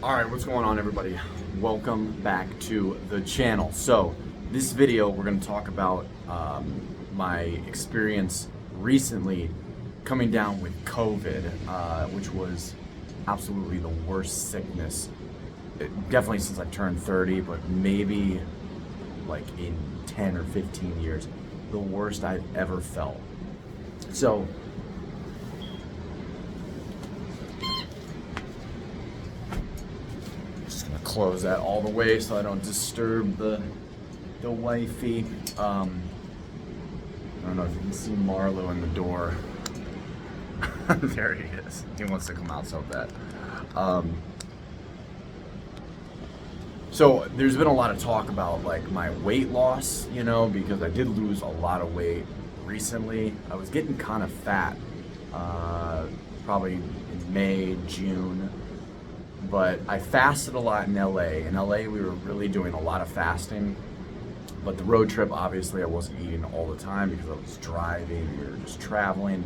Alright, what's going on, everybody? Welcome back to the channel. So, this video we're going to talk about my experience recently coming down with COVID, which was absolutely the worst sickness, definitely since I turned 30, but maybe like in 10 or 15 years, the worst I've ever felt. So, close that all the way so I don't disturb the wifey. I don't know if you can see Marlo in the door. There he is. He wants to come out so bad. So there's been a lot of talk about like my weight loss, because I did lose a lot of weight recently. I was getting kind of fat, probably in May, June. But I fasted a lot in LA. In LA, we were really doing a lot of fasting. But the road trip, obviously, I wasn't eating all the time because I was driving, we were just traveling.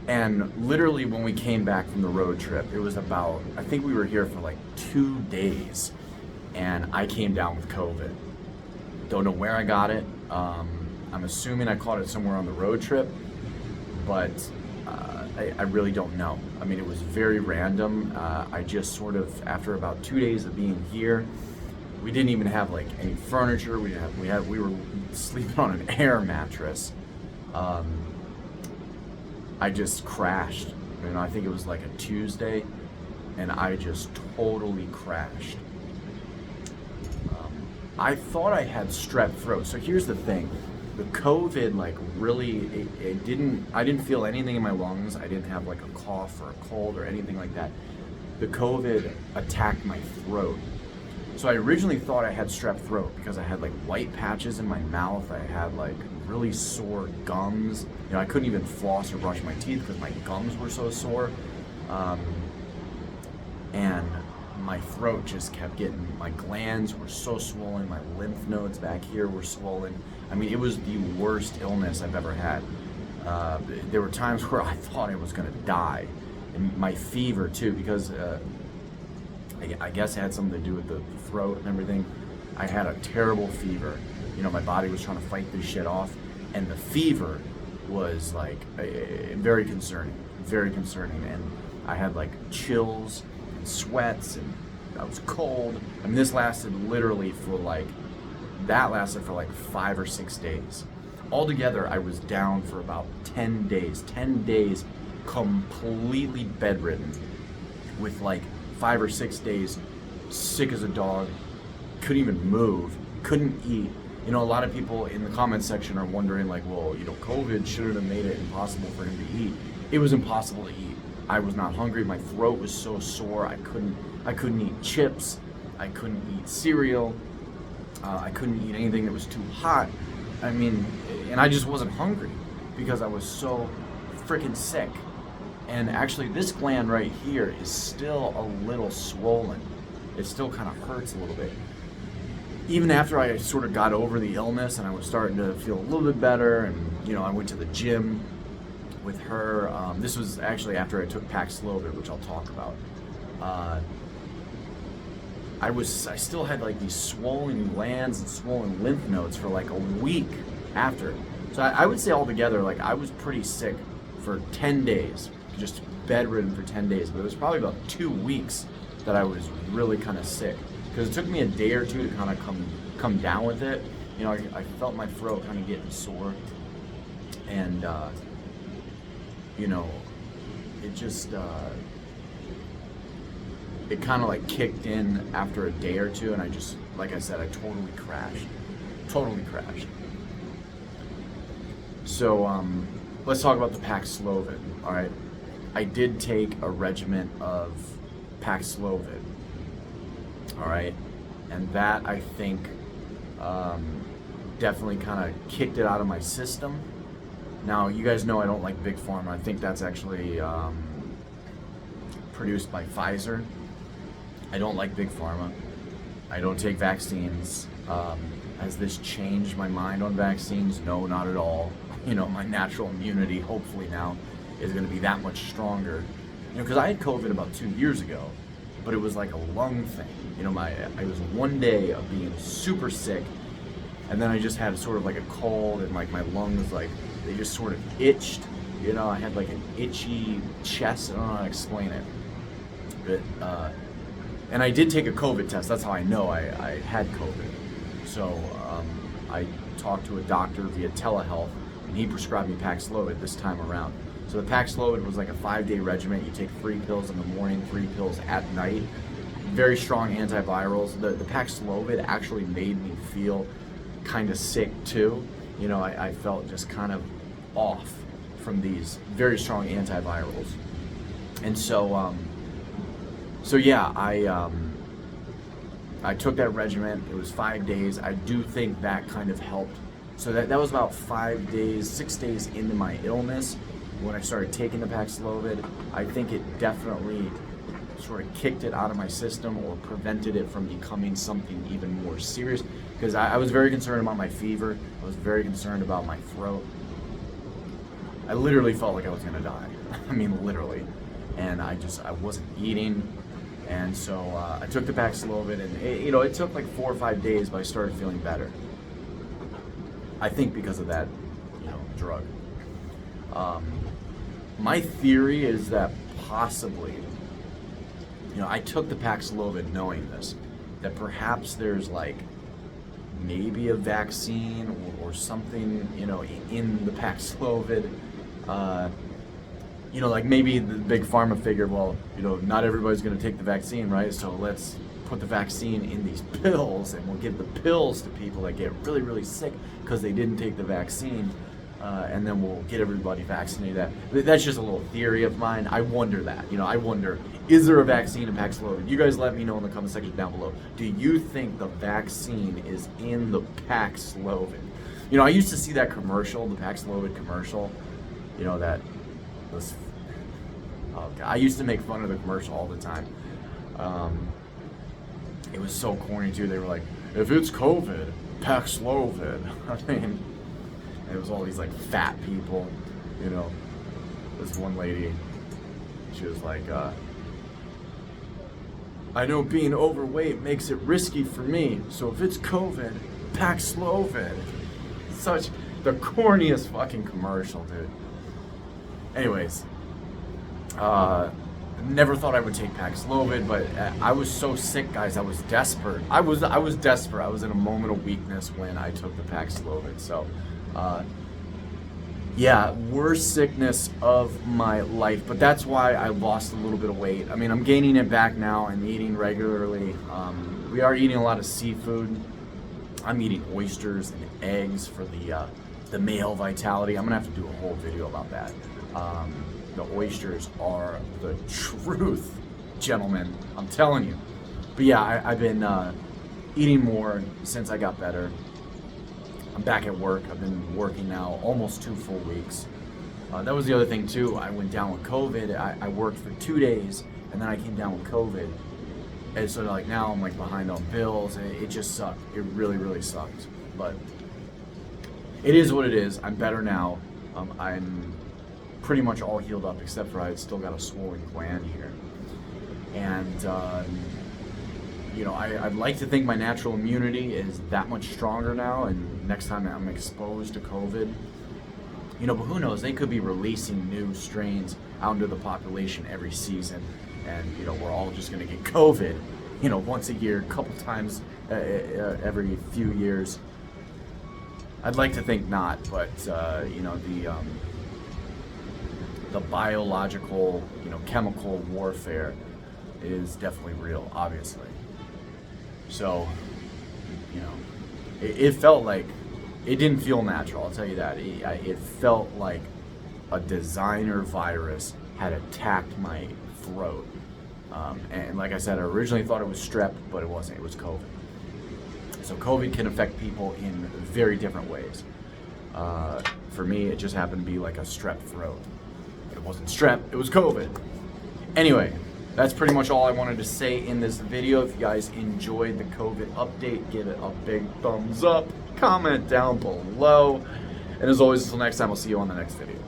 And literally, when we came back from the road trip, it was about, I think we were here for like 2 days, and I came down with COVID. Don't know where I got it. I'm assuming I caught it somewhere on the road trip, but I really don't know. I mean, it was very random. I just sort of, after about 2 days of being here, we didn't even have like any furniture. We were sleeping on an air mattress. I just crashed. I think it was like a Tuesday, and I just totally crashed. I thought I had strep throat. So here's the thing. The COVID, like, really, I didn't feel anything in my lungs. I didn't have like a cough or a cold or anything like that. The COVID attacked my throat. So I originally thought I had strep throat because I had like white patches in my mouth. I had like really sore gums. I couldn't even floss or brush my teeth because my gums were so sore. And my throat just kept getting, my glands were so swollen, my lymph nodes back here were swollen. I mean, it was the worst illness I've ever had. There were times where I thought I was gonna die. And my fever too, because I guess it had something to do with the throat and everything. I had a terrible fever. My body was trying to fight this shit off. And the fever was like very concerning, very concerning. And I had like chills and sweats, and I was cold. I mean, this lasted literally for like 5 or 6 days. Altogether, I was down for about 10 days. 10 days completely bedridden, with like 5 or 6 days sick as a dog, couldn't even move, couldn't eat. A lot of people in the comments section are wondering like, well, COVID shouldn't have made it impossible for him to eat. It was impossible to eat. I was not hungry. My throat was so sore. I couldn't eat chips. I couldn't eat cereal. I couldn't eat anything that was too hot. I mean, and I just wasn't hungry because I was so freaking sick. And actually, this gland right here is still a little swollen. It still kind of hurts a little bit. Even after I sort of got over the illness and I was starting to feel a little bit better, and I went to the gym with her. This was actually after I took Paxlovid, which I'll talk about. I still had like these swollen glands and swollen lymph nodes for like a week after. So I would say altogether, like, I was pretty sick for 10 days, just bedridden for 10 days. But it was probably about 2 weeks that I was really kind of sick, because it took me a day or two to kind of come down with it. I felt my throat kind of getting sore, and it just it kind of like kicked in after a day or two, and I just, like I said, I totally crashed. So let's talk about the Paxlovid. All right, I did take a regimen of Paxlovid. All right, and that, I think, definitely kind of kicked it out of my system. Now, you guys know I don't like Big Pharma. I think that's actually produced by Pfizer. I don't like Big Pharma. I don't take vaccines. Has this changed my mind on vaccines? No, not at all. My natural immunity, hopefully now, is going to be that much stronger. Because I had COVID about 2 years ago, but it was like a lung thing. You know, I was one day of being super sick, and then I just had sort of like a cold, and like my lungs, like they just sort of itched. You know, I had like an itchy chest. I don't know how to explain it. But, and I did take a COVID test. That's how I know I had COVID. So I talked to a doctor via telehealth, and he prescribed me Paxlovid this time around. So the Paxlovid was like a 5-day regimen. You take 3 pills in the morning, 3 pills at night. Very strong antivirals. The Paxlovid actually made me feel kind of sick too. You know, I felt just kind of off from these very strong antivirals. And so, yeah, I took that regimen. It was 5 days. I do think that kind of helped. So that was about 5 days, 6 days into my illness when I started taking the Paxlovid. I think it definitely sort of kicked it out of my system or prevented it from becoming something even more serious, because I was very concerned about my fever. I was very concerned about my throat. I literally felt like I was gonna die. I mean, literally. And I wasn't eating. And so I took the Paxlovid, and it took like 4 or 5 days, but I started feeling better. I think because of that, drug. My theory is that possibly, I took the Paxlovid knowing this, that perhaps there's like maybe a vaccine or something, in the Paxlovid. Like maybe the big pharma figured, well, not everybody's going to take the vaccine, right? So let's put the vaccine in these pills, and we'll give the pills to people that get really, really sick because they didn't take the vaccine, and then we'll get everybody vaccinated. That's just a little theory of mine. I wonder that. I wonder, is there a vaccine in Paxlovid? You guys let me know in the comment section down below. Do you think the vaccine is in the Paxlovid? I used to see that commercial, the Paxlovid commercial, that was... Oh God, I used to make fun of the commercial all the time. It was so corny too. They were like, if it's COVID, Paxlovid. I mean, it was all these like fat people, This one lady, she was like, I know being overweight makes it risky for me, so if it's COVID, Paxlovid. Such the corniest fucking commercial, dude. Anyways, never thought I would take Paxlovid, but I was so sick, guys. I was desperate. I was desperate. I was in a moment of weakness when I took the Paxlovid. So, yeah, worst sickness of my life. But that's why I lost a little bit of weight. I mean, I'm gaining it back now. I'm eating regularly. We are eating a lot of seafood. I'm eating oysters and eggs for the male vitality. I'm gonna have to do a whole video about that. The oysters are the truth, gentlemen. I'm telling you. But yeah, I've been eating more since I got better. I'm back at work. I've been working now almost 2 full weeks. That was the other thing too. I went down with COVID. I worked for 2 days, and then I came down with COVID. And so like now I'm like behind on bills. It just sucked. It really, really sucked. But it is what it is. I'm better now. I'm pretty much all healed up, except for I've still got a swollen gland here. And, I'd like to think my natural immunity is that much stronger now, and next time I'm exposed to COVID, but who knows? They could be releasing new strains out into the population every season, and, we're all just going to get COVID, once a year, a couple times every few years. I'd like to think not, but, the biological, chemical warfare is definitely real, obviously. So, it felt like, it didn't feel natural, I'll tell you that. It felt like a designer virus had attacked my throat. And like I said, I originally thought it was strep, but it wasn't, it was COVID. So COVID can affect people in very different ways. For me, it just happened to be like a strep throat. It wasn't strep, it was COVID. Anyway, that's pretty much all I wanted to say in this video. If you guys enjoyed the COVID update, give it a big thumbs up, comment down below. And as always, until next time, I'll see you on the next video.